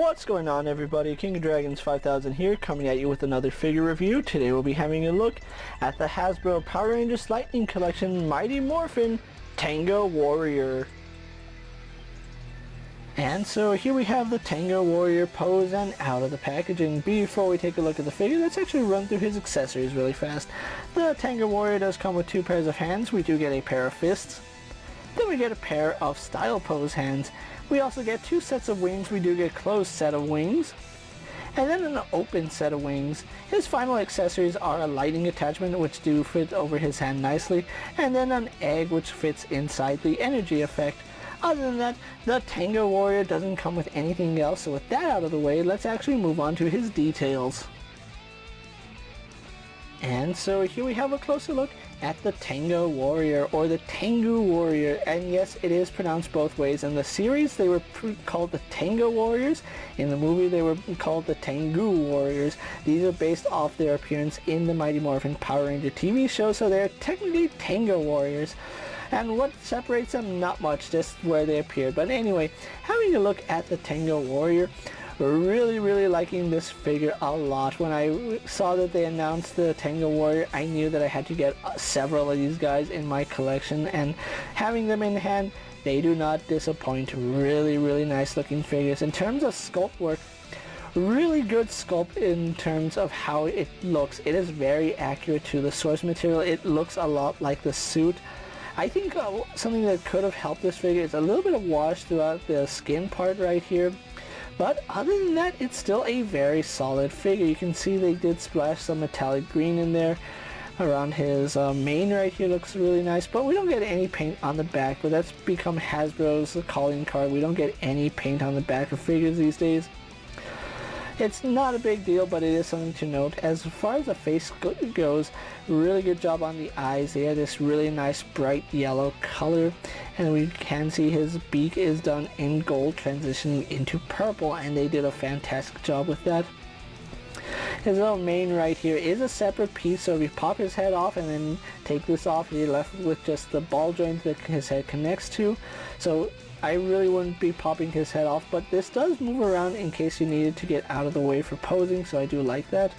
What's going on, everybody? KingofDragons 5000 here, coming at you with another figure review. Today we'll be having a look at the Hasbro Power Rangers Lightning Collection Mighty Morphin Tenga Warrior. And so here we have the Tenga Warrior pose and out of the packaging. Before we take a look at the figure, let's actually run through his accessories really fast. The Tenga Warrior does come with 2 pairs of hands. We do get a pair of fists. Then we get a pair of style pose hands. We also get 2 sets of wings. We do get a closed set of wings, and then an open set of wings. His final accessories are a lighting attachment, which do fit over his hand nicely, and then an egg which fits inside the energy effect. Other than that, the Tenga Warrior doesn't come with anything else, so with that out of the way, let's actually move on to his details. And so here we have a closer look at the Tenga Warrior, or the Tengu Warrior, and yes, it is pronounced both ways. In the series they were called the Tenga Warriors. In the movie they were called the Tengu Warriors. These are based off their appearance in the Mighty Morphin Power Ranger TV show, so they're technically Tenga Warriors. And what separates them? Not much, just where they appeared. But anyway, having a look at the Tenga Warrior, really liking this figure a lot. When I saw that they announced the Tenga Warrior, I knew that I had to get several of these guys in my collection, and having them in hand, they do not disappoint. Really nice looking figures. In terms of sculpt work, really good sculpt in terms of how it looks. It is very accurate to the source material. It looks a lot like the suit. I think something that could have helped this figure is a little bit of wash throughout the skin part right here. But other than that, it's still a very solid figure. You can see they did splash some metallic green in there around his mane right here. Looks really nice, but we don't get any paint on the back. But that's become Hasbro's calling card. We don't get any paint on the back of figures these days. It's not a big deal, but it is something to note. As far as the face goes, really good job on the eyes. They have this really nice bright yellow color, and we can see his beak is done in gold transitioning into purple, and they did a fantastic job with that. His little mane right here is a separate piece, so if you pop his head off and then take this off, you're left with just the ball joint that his head connects to. So I really wouldn't be popping his head off, but this does move around in case you needed to get out of the way for posing, so I do like that.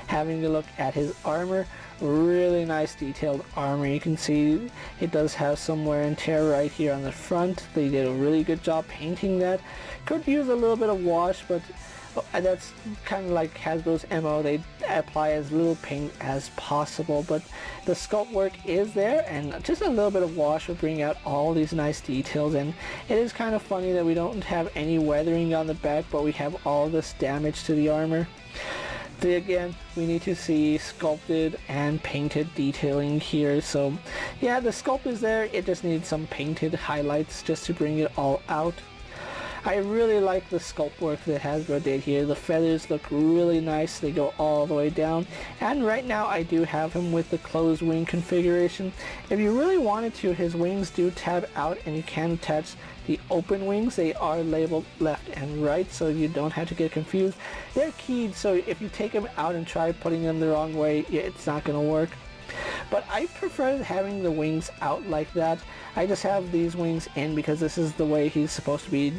Having a look at his armor, really nice detailed armor. You can see it does have some wear and tear right here on the front. They did a really good job painting that. Could use a little bit of wash, but that's kind of like Hasbro's MO. They apply as little paint as possible, but the sculpt work is there, and just a little bit of wash will bring out all these nice details. And it is kind of funny that we don't have any weathering on the back, but we have all this damage to the armor. Again, we need to see sculpted and painted detailing here. So yeah, the sculpt is there, it just needs some painted highlights just to bring it all out. I really like the sculpt work that Hasbro did here. The feathers look really nice. They go all the way down. And right now I do have him with the closed wing configuration. If you really wanted to, his wings do tab out, and you can attach the open wings. They are labeled left and right, so you don't have to get confused. They're keyed, so if you take them out and try putting them the wrong way, it's not going to work. But I prefer having the wings out like that. I just have these wings in because this is the way he's supposed to be,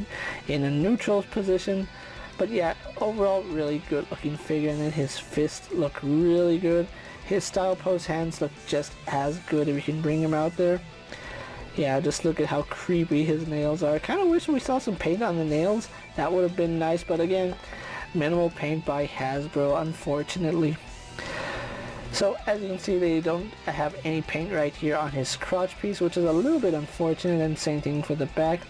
in a neutral position. But yeah, overall really good looking figure, and then his fists look really good. His style pose hands look just as good if you can bring him out there. Yeah, just look at how creepy his nails are. I kind of wish we saw some paint on the nails. That would have been nice, but again, minimal paint by Hasbro, unfortunately. So as you can see, they don't have any paint right here on his crotch piece, which is a little bit unfortunate, and same thing for the back.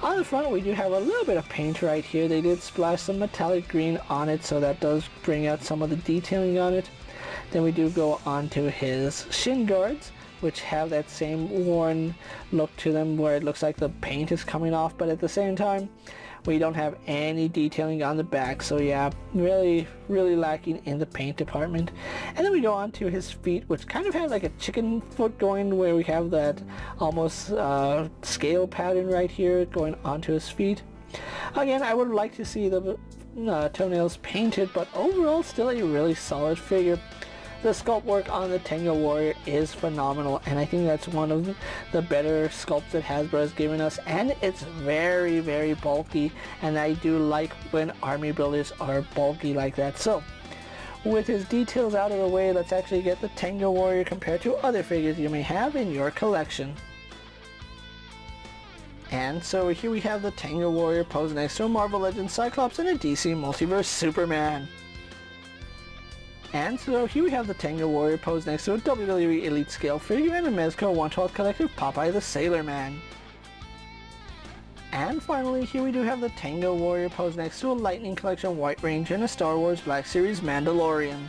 On the front we do have a little bit of paint right here. They did splash some metallic green on it, so that does bring out some of the detailing on it. Then we do go on to his Shin Guards, which have that same worn look to them where it looks like the paint is coming off, but at the same time we don't have any detailing on the back. So yeah, really lacking in the paint department. And then we go on to his feet, which kind of have like a chicken foot going, where we have that almost scale pattern right here going onto his feet. Again, I would like to see the toenails painted, but overall still a really solid figure. the sculpt work on the Tenga warrior is phenomenal, and I think that's one of the better sculpts that Hasbro has given us, and it's very, very bulky, and I do like when army builders are bulky like that. So with his details out of the way, let's actually get the Tenga warrior compared to other figures you may have in your collection. And so here we have the Tenga warrior posed next to a Marvel Legends Cyclops and a DC Multiverse Superman. And so here we have the Tenga warrior posed next to a WWE Elite Scale figure and a Mezco 1/12 Collective Popeye the Sailor Man. And finally, here we do have the Tenga warrior posed next to a Lightning Collection White Ranger and a Star Wars Black Series Mandalorian.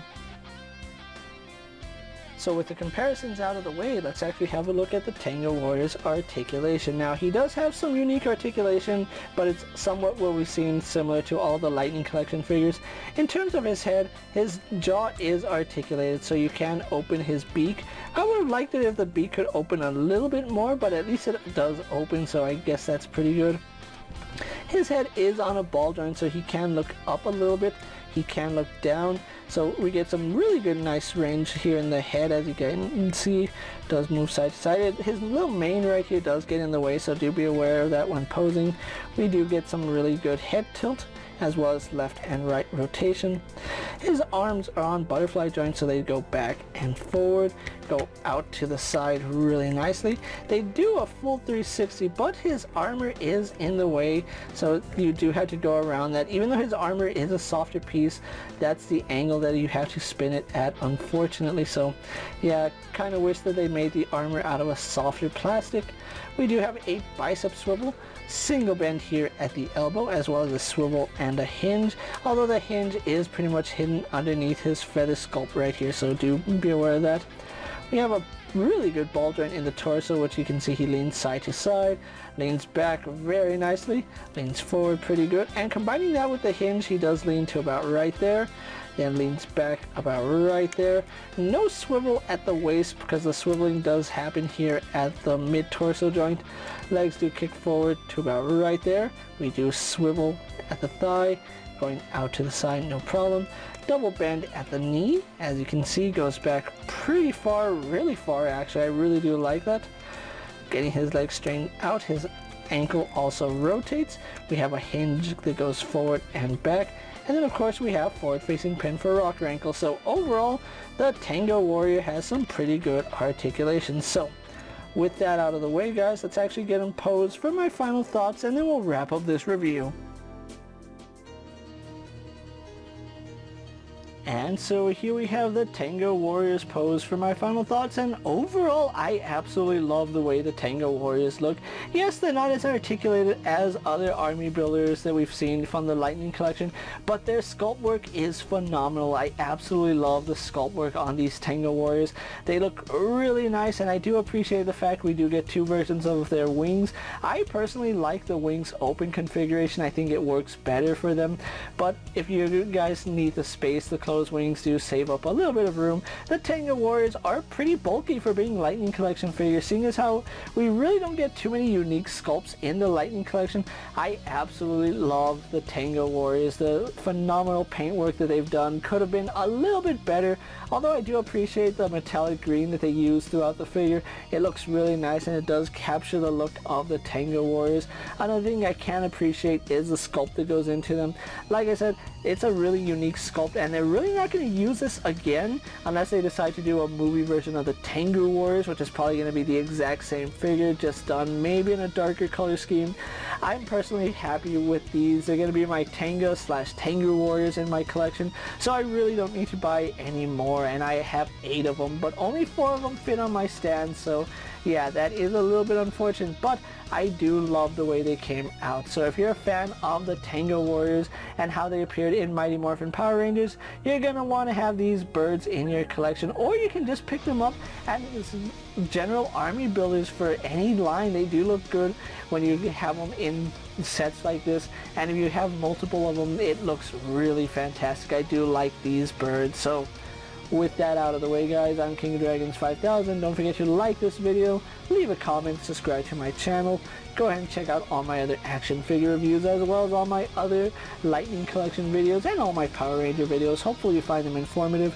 So with the comparisons out of the way, let's actually have a look at the Tenga warrior's articulation. Now, he does have some unique articulation, but it's somewhat what we've seen similar to all the Lightning Collection figures. In terms of his head, his jaw is articulated, so you can open his beak. I would have liked it if the beak could open a little bit more, but at least it does open, so I guess that's pretty good. His head is on a ball joint, so he can look up a little bit, he can look down, so we get some really good nice range here in the head. As you can see, does move side to side. His little mane right here does get in the way, so do be aware of that when posing. We do get some really good head tilt, as well as left and right rotation. His arms are on butterfly joints, so they go back and forward, go out to the side really nicely. They do a full 360, but his armor is in the way, so you do have to go around that. Even though his armor is a softer piece, that's the angle that you have to spin it at, unfortunately. So yeah, kind of wish that they made the armor out of a softer plastic. We do have a bicep swivel, single bend here at the elbow, as well as a swivel and a hinge, although the hinge is pretty much hidden underneath his feather sculpt right here, so do be aware of that. We have a really good ball joint in the torso, which you can see he leans side to side, leans back very nicely, leans forward pretty good, and combining that with the hinge, he does lean to about right there, then leans back about right there. No swivel at the waist, because the swiveling does happen here at the mid-torso joint. Legs do kick forward to about right there. We do swivel at the thigh, going out to the side, no problem. Double bend at the knee, as you can see, goes back pretty far, really far actually. I really do like that. Getting his leg straightened out, his ankle also rotates. We have a hinge that goes forward and back. And then of course we have forward facing pin for rocker ankle. So overall, the Tenga warrior has some pretty good articulation. So with that out of the way, guys, let's actually get him posed for my final thoughts, and then we'll wrap up this review. And so here we have the Tenga warriors pose for my final thoughts, and overall I absolutely love the way the Tenga warriors look. Yes, they're not as articulated as other army builders that we've seen from the Lightning Collection, but their sculpt work is phenomenal. I absolutely love the sculpt work on these Tenga warriors. They look really nice, and I do appreciate the fact we do get two versions of their wings. I personally like the wings open configuration. I think it works better for them, but if you guys need the space, the closed wings do save up a little bit of room. The Tenga warriors are pretty bulky for being Lightning Collection figures, seeing as how we really don't get too many unique sculpts in the Lightning Collection. I absolutely love the Tenga warriors. The phenomenal paintwork that they've done could have been a little bit better, although I do appreciate the metallic green that they use throughout the figure. It looks really nice, and it does capture the look of the Tenga warriors. Another thing I can appreciate is the sculpt that goes into them. Like I said, it's a really unique sculpt, and they're really not going to use this again unless they decide to do a movie version of the Tengu Warriors, which is probably going to be the exact same figure, just done maybe in a darker color scheme. I'm personally happy with these. They're going to be my Tenga / Tengu Warriors in my collection, so I really don't need to buy any more, and I have 8 of them, but only 4 of them fit on my stand, so yeah, that is a little bit unfortunate, but I do love the way they came out. So if you're a fan of the Tenga Warriors and how they appeared in Mighty Morphin Power Rangers, you're going to want to have these birds in your collection, or you can just pick them up as general army builders for any line. They do look good when you have them in sets like this, and if you have multiple of them, it looks really fantastic. I do like these birds. So with that out of the way, guys, I'm KingofDragons 5000. Don't forget to like this video, leave a comment, subscribe to my channel. Go ahead and check out all my other action figure reviews, as well as all my other Lightning Collection videos and all my Power Ranger videos. Hopefully you find them informative.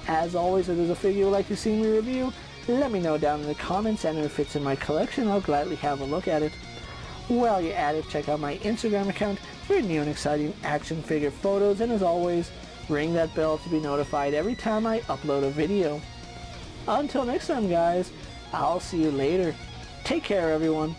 As always, if there's a figure you'd like to see me review, let me know down in the comments, and if it fits in my collection, I'll gladly have a look at it. While you're at it, check out my Instagram account for new and exciting action figure photos, and as always, ring that bell to be notified every time I upload a video. Until next time, guys, I'll see you later. Take care, everyone.